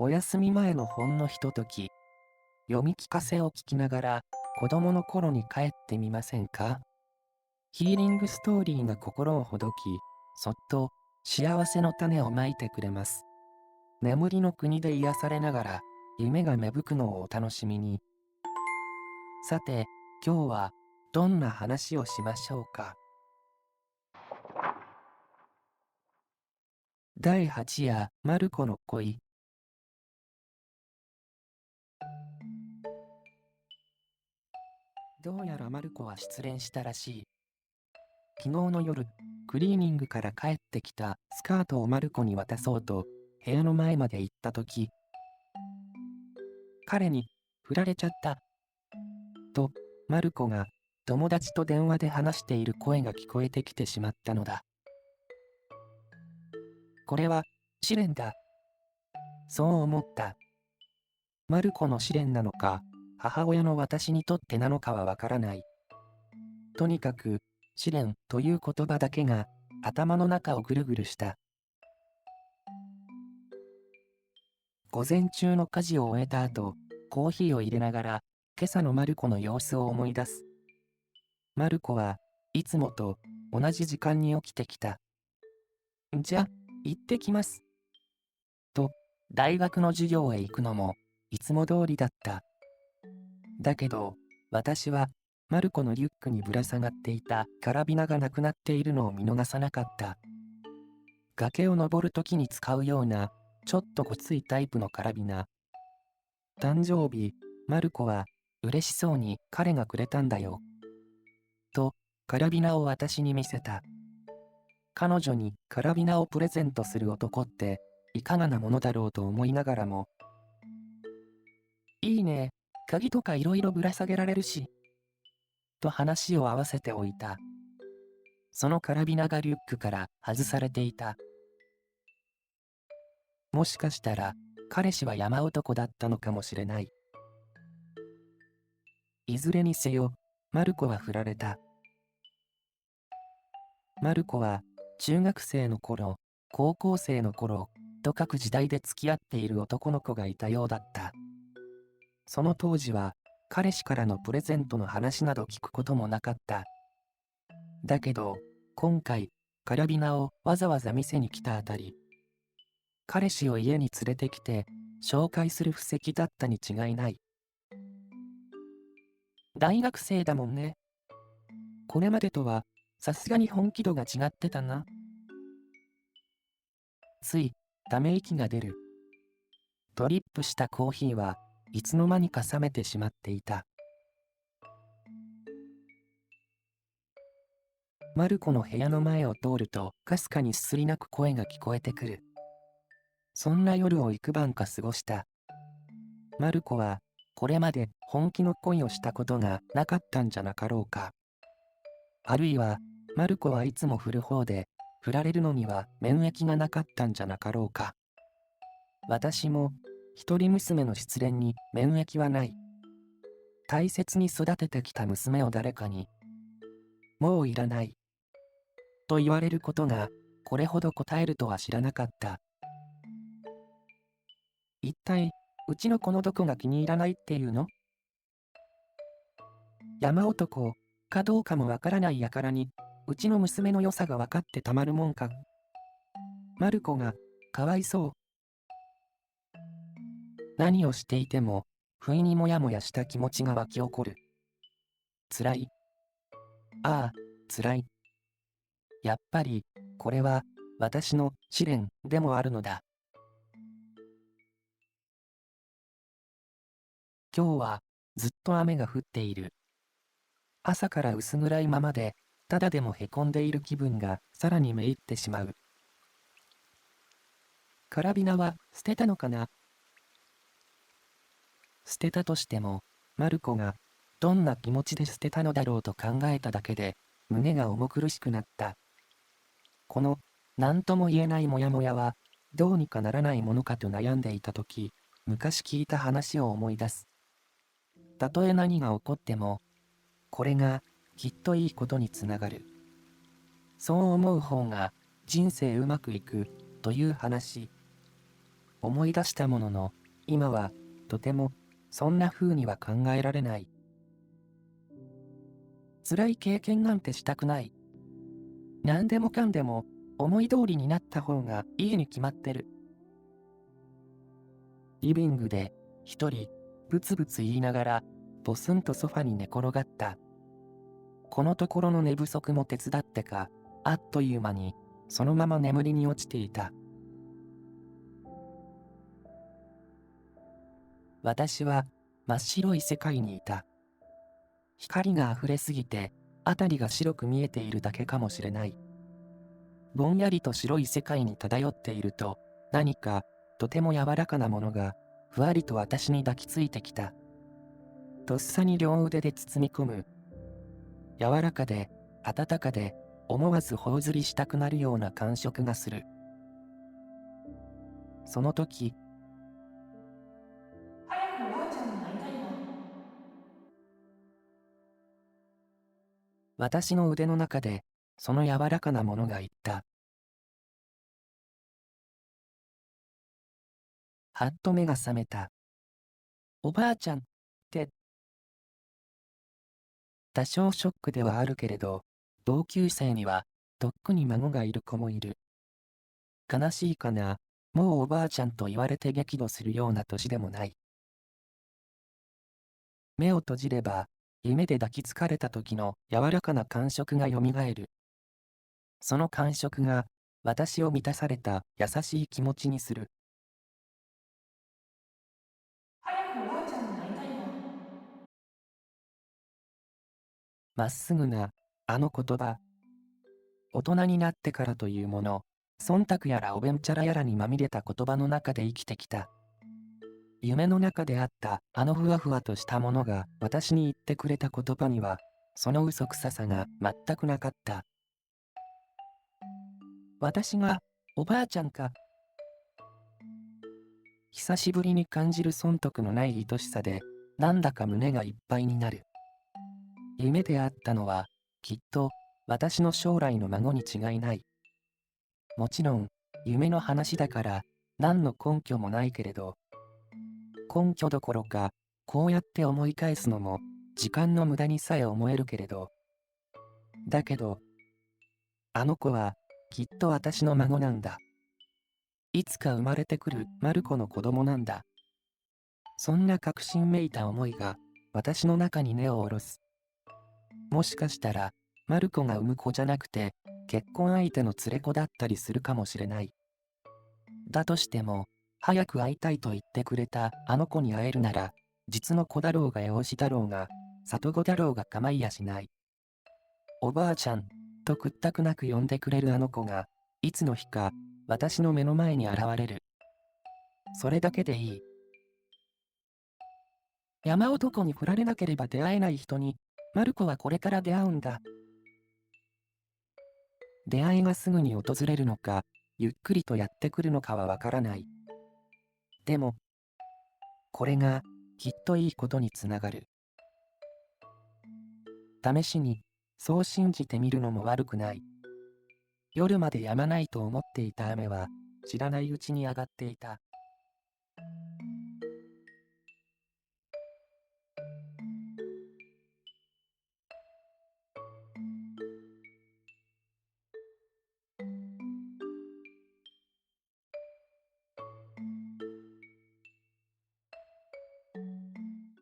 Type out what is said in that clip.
お休み前のほんのひととき、読み聞かせを聞きながら子供の頃に帰ってみませんか？ヒーリングストーリーが心をほどき、そっと幸せの種をまいてくれます。眠りの国で癒されながら夢が芽吹くのをお楽しみに。さて、今日はどんな話をしましょうか。第8夜、マルコの恋。どうやらマルコは失恋したらしい。昨日の夜、クリーニングから帰ってきたスカートをマルコに渡そうと部屋の前まで行ったとき、彼に振られちゃったとマルコが友達と電話で話している声が聞こえてきてしまったのだ。これは試練だ。そう思った。マルコの試練なのか、母親の私にとってなのかはわからない。とにかく、試練という言葉だけが頭の中をぐるぐるした。午前中の家事を終えた後、コーヒーを入れながら、今朝のマルコの様子を思い出す。マルコはいつもと同じ時間に起きてきた。じゃ、行ってきます。と、大学の授業へ行くのもいつも通りだった。だけど、私はマルコのリュックにぶら下がっていたカラビナがなくなっているのを見逃さなかった。崖を登るときに使うようなちょっとごついタイプのカラビナ。誕生日、マルコは嬉しそうに彼がくれたんだよ。と、カラビナを私に見せた。彼女にカラビナをプレゼントする男っていかがなものだろうと思いながらも、いいね、鍵とかいろいろぶら下げられるし、と話を合わせておいた。そのカラビナがリュックから外されていた。もしかしたら彼氏は山男だったのかもしれない。いずれにせよ、マルコは振られた。マルコは中学生の頃、高校生の頃と各時代で付き合っている男の子がいたようだった。その当時は彼氏からのプレゼントの話など聞くこともなかった。だけど今回カラビナをわざわざ店に来たあたり、彼氏を家に連れてきて紹介する布石だったに違いない。大学生だもんね。これまでとはさすがに本気度が違ってたな。ついため息が出る。ドリップしたコーヒーはいつの間にか冷めてしまっていた。マルコの部屋の前を通るとかすかにすすり泣く声が聞こえてくる。そんな夜を幾晩か過ごした。マルコはこれまで本気の恋をしたことがなかったんじゃなかろうか。あるいはマルコはいつも振る方で振られるのには免疫がなかったんじゃなかろうか。私も一人娘の失恋に免疫はない。大切に育ててきた娘を誰かにもういらないと言われることがこれほど答えるとは知らなかった。一体うちの子のどこが気に入らないっていうの？山男かどうかもわからない輩にうちの娘の良さが分かってたまるもんか。マルコがかわいそう。何をしていても不意にもやもやした気持ちが湧き起こる。つらい。ああ、つらい。やっぱりこれは私の試練でもあるのだ。今日はずっと雨が降っている。朝から薄暗いままでただでもへこんでいる気分がさらにめいってしまう。カラビナは捨てたのかな？捨てたとしても、マルコがどんな気持ちで捨てたのだろうと考えただけで胸が重苦しくなった。この何とも言えないモヤモヤはどうにかならないものかと悩んでいたとき、昔聞いた話を思い出す。たとえ何が起こっても、これがきっといいことにつながる。そう思う方が人生うまくいくという話。思い出したものの、今はとてもそんな風には考えられない。辛い経験なんてしたくない。何でもかんでも思い通りになった方がいいに決まってる。リビングで一人ブツブツ言いながらポスンとソファに寝転がった。このところの寝不足も手伝ってか、あっという間にそのまま眠りに落ちていた。私は真っ白い世界にいた。光が溢れすぎて辺りが白く見えているだけかもしれない。ぼんやりと白い世界に漂っていると、何かとても柔らかなものがふわりと私に抱きついてきた。とっさに両腕で包み込む。柔らかで温かで思わず頬ずりしたくなるような感触がする。その時、早くおばあちゃんに会いたいわ。私の腕の中でその柔らかなものが言った。はっと目が覚めた。おばあちゃんって、多少ショックではあるけれど、同級生にはとっくに孫がいる子もいる。悲しいかな、もうおばあちゃんと言われて激怒するような年でもない。目を閉じれば、夢で抱きつかれた時の柔らかな感触がよみがえる。その感触が私を満たされた優しい気持ちにする。早くおばあちゃんに会いたいわ。まっすぐな、あの言葉。大人になってからというもの、忖度やらおべんちゃらやらにまみれた言葉の中で生きてきた。夢の中であったあのふわふわとしたものが私に言ってくれた言葉には、その嘘くささが全くなかった。私がおばあちゃんか。久しぶりに感じる損得のない愛しさで、なんだか胸がいっぱいになる。夢であったのは、きっと私の将来の孫に違いない。もちろん、夢の話だから何の根拠もないけれど、根拠どころか、こうやって思い返すのも時間の無駄にさえ思えるけれど、だけど、あの子はきっと私の孫なんだ。いつか生まれてくるマルコの子供なんだ。そんな確信めいた思いが私の中に根を下ろす。もしかしたら、マルコが産む子じゃなくて、結婚相手の連れ子だったりするかもしれない。だとしても、早く会いたいと言ってくれたあの子に会えるなら、実の子だろうが養子だろうが、里子だろうが構いやしない。おばあちゃん、と屈託なく呼んでくれるあの子が、いつの日か、私の目の前に現れる。それだけでいい。山男に振られなければ出会えない人に、マルコはこれから出会うんだ。出会いがすぐに訪れるのか、ゆっくりとやってくるのかはわからない。でも、これがきっといいことにつながる。試しに、そう信じてみるのも悪くない。夜まで止まないと思っていた雨は、知らないうちに上がっていた。